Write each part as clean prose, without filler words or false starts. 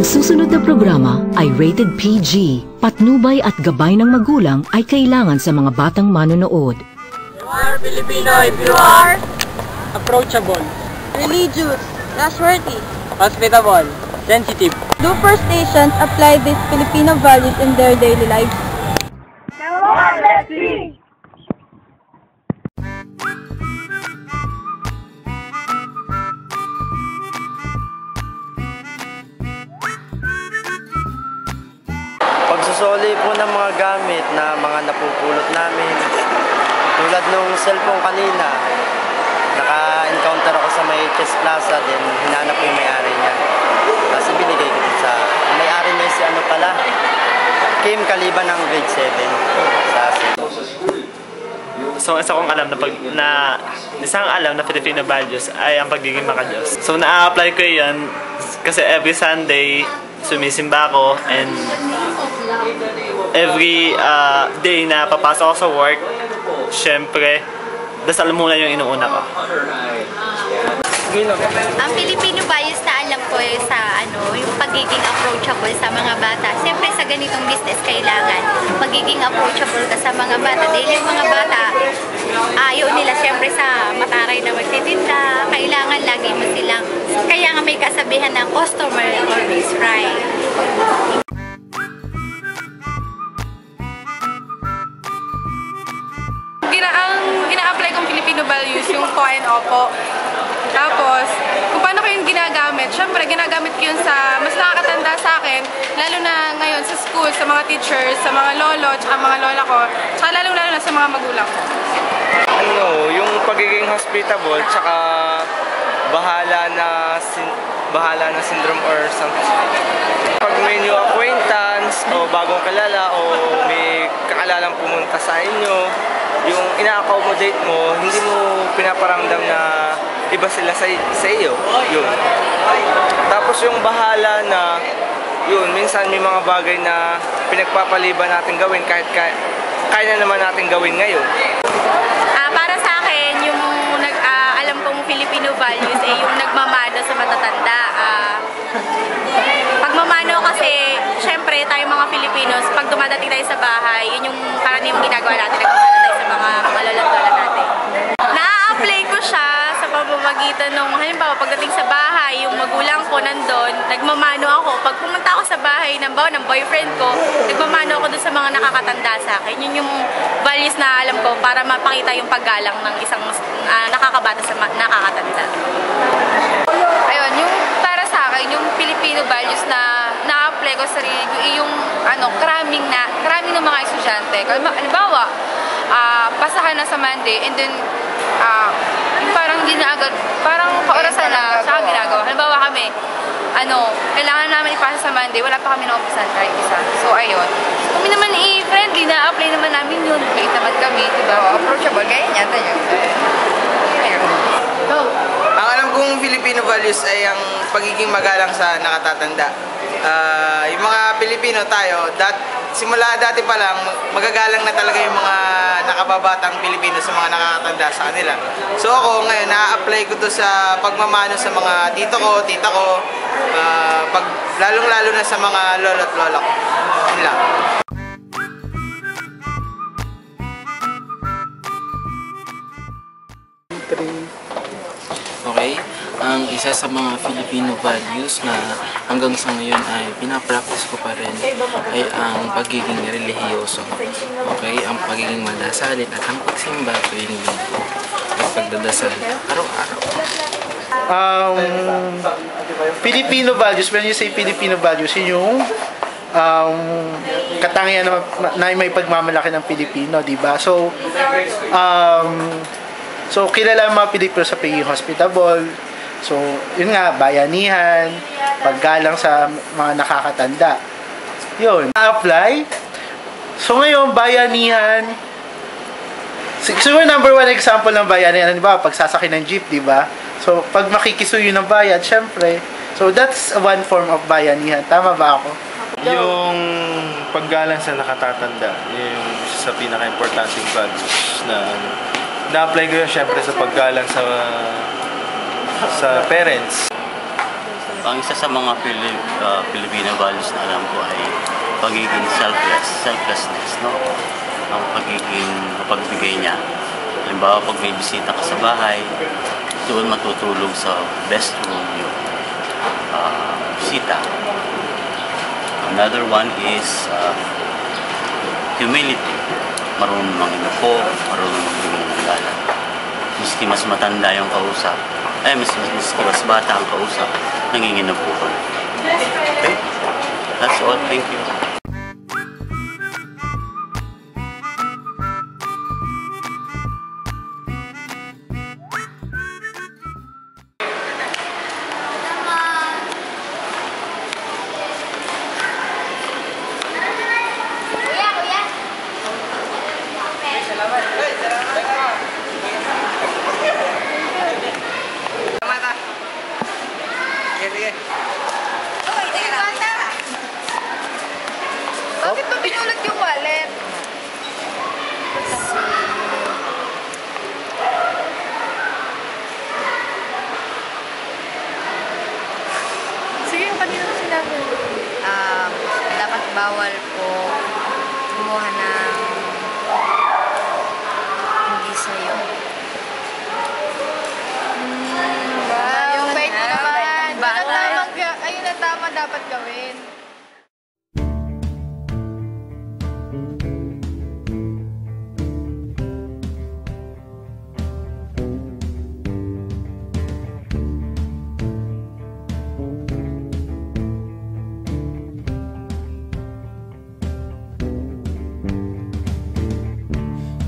Ang susunod na programa ay rated PG. Patnubay at gabay ng magulang ay kailangan sa mga batang manonood. You are Filipino if you are approachable, religious, trustworthy, hospitable, sensitive. Do First Nations apply these Filipino values in their daily lives? Let's see! Pagsusoli po ng mga gamit na mga napupulot namin. Tulad nung cellphone kanina, naka-encounter ako sa may Chess Plaza, then hinanap ko yung may-ari niya. Kasi binigay ko din sa may-ari niya si ano pala, Kim Kaliban ng grade 7 sa So isa kong alam isang alam na Filipino values ay ang pagiging makadiyos. So na-apply ko 'yan kasi every Sunday sumisimba ako, and every day na papasok ako sa work, syempre dasal muna yung inuuna ko. Ang Filipino values na alam ko ay sa yung pagiging approachable sa mga bata. Siyempre sa ganitong business kailangan magiging approachable ka sa mga bata. Dahil yung mga bata, ayaw nila siyempre sa mataray na magtitinda. Kailangan lagi mo silang, kaya nga may kasabihan ng customer always right. Ang ina-apply kong Filipino values, yung ko and opo. Tapos, kung paano ko yung ginagamit, syempre ginagamit ko yun sa mas nakakatanda sa akin, lalo na ngayon sa school, sa mga teachers, sa mga lolo, tsaka mga lola ko, tsaka lalo-lalo na sa mga magulang ko. yung pagiging hospitable, tsaka bahala na syndrome or something. Pag may new acquaintance o bagong kalala o may kakalalang pumunta sa inyo, yung ina-accommodate mo, hindi mo pinaparamdam na iba sila sa iyo. Yun. Tapos yung bahala na, yun, minsan may mga bagay na pinagpapaliban natin gawin kahit kaya na naman natin gawin ngayon. Para sa akin, yung alam kong Filipino values ay yung nagmamano sa matatanda. Pagmamano kasi, syempre tayo mga Filipinos, pag dumadating tayo sa bahay, yun yung karaniwang ginagawa natin, nagmamano tayo sa mga lolo-lola natin. Na-apply ko siya sa pamamagitan ng, halimbawa, pagdating sa bahay, yung magulang ko nandun, nagmamano ako. Pag pumunta ako sa bahay ng boyfriend ko, nagmamano ako dun sa mga nakakatanda sa akin. Yun yung values na alam ko para mapakita yung paggalang ng isang nakakabata sa nakakatanda. Ayun, yung para sa akin, yung Filipino values na na-apply ko sa sarili ko, yung cramming ng mga estudyante. Halimbawa, pasahan na sa Monday, and then yung parang hindi na agad, parang paorasan na sa ginagawa. Halimbawa kami, kailangan namin ipasa sa Monday, wala pa kami na-umpisan kahit isa. So, ayun. Kami naman friendly, na-apply naman namin yun. Bait naman kami, diba? Approachable, kaya yata yun. Ayun. Go! Ang alam kong Filipino values ay ang pagiging magalang sa nakatatanda. Yung mga Pilipino tayo, simula dati pa lang, magagalang na talaga yung mga nakababatang Pilipino sa mga nakakatanda sa kanila. So ako ngayon, na-apply ko to sa pagmamano sa mga tito ko, tita ko, lalong-lalo na sa mga lolo at lola ko. Yun lang. Okay, ang isa sa mga Filipino values na hanggang sa ngayon ay pinapractice ko pa rin ay ang pagiging relihiyoso. Okay, ang pagiging madasalin at ang pagsimba tuwing linggo at pagdadasal araw-araw. Filipino values, when you say Filipino values, yun yung katangian na may pagmamalaki ng Pilipino, di ba? So, kilala ang mga Pilipino sa pagiging hospitable. So, yun nga, bayanihan, paggalang sa mga nakakatanda. Yun. Na-apply. So, ngayon, bayanihan. Siguro number one example ng bayanihan, di ba? Pagsasakay ng jeep, di ba? So, pag makikisuyo ng bayad, syempre. So, that's one form of bayanihan. Tama ba ako? Yung paggalang sa nakatatanda, yung sa pinaka-importanting values na-apply ko yun syempre sa paggalang sa parents. Ang isa sa mga Filipino values na alam ko ay pagiging selflessness, no? Ang pagiging mapagbigay niya. Halimbawa, pag may bisita ka sa bahay, doon matutulog sa best room yung bisita. Another one is humility. Marunong manginupo, marunong magdumunggalan. Miski mas matanda yung kausap, miski mas bata ang kausap, nanginginupo ko. Okay? That's all. Thank you. Bakit ba pinulot yung wallet? Sige, yung kanina ko sinabi. Dapat bawal po kumuha ng hindi sa'yo. Yung bait mo naman. Ayun na tama dapat gawin.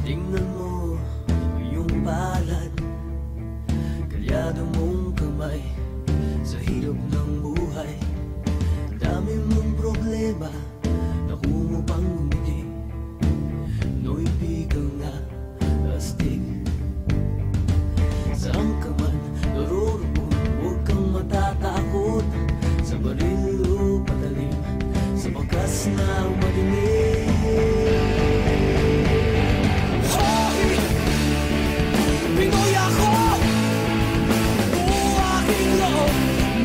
Tingnan mo yung palad, kalyado mong kamay sa hirap ng buhay. Dami mong problema, naku mo pang ngumiti. No'y bigang na astig. Saan ka man naroroon, huwag kang matatakot. Sa baril o patalim, sa bakas na madilim. Pinoy ako, buo aking loob,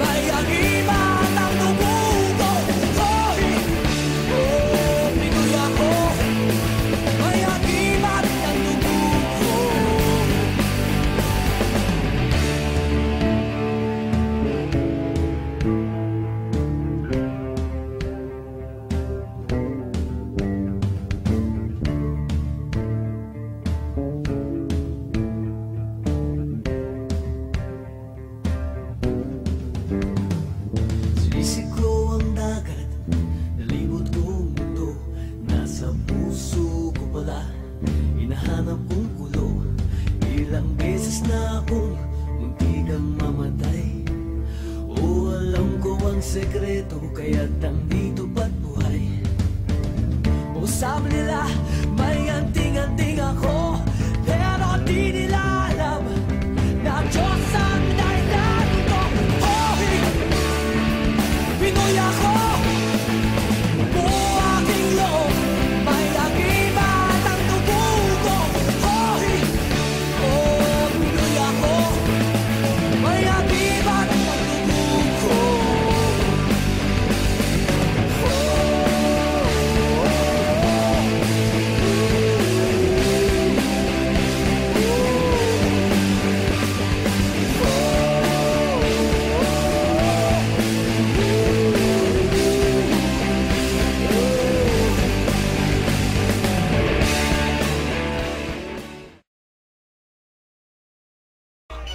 may agimat ang dugo ko. Pinoy ako, may agimat ang dugo ko. Sinisiko ang dagat, nalibot kong mundo. Nasa puso ko pala, hinahanap kong kulo. Ilang beses na akong muntikang mamatay. O alam ko ang sekreto, kaya't nandito ba't buhay. O sabi nila, may anting-anting ako, pero di nila alam na Diyos ang dahilan ko. Pinoy ako, buo aking loob, may agimat ang dugo ko. Pinoy ako, may agimat ang dugo ko.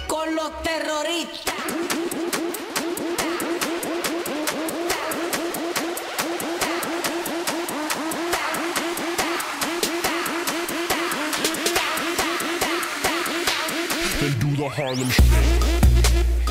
Con los terroristas. Then do the Harlem Shake.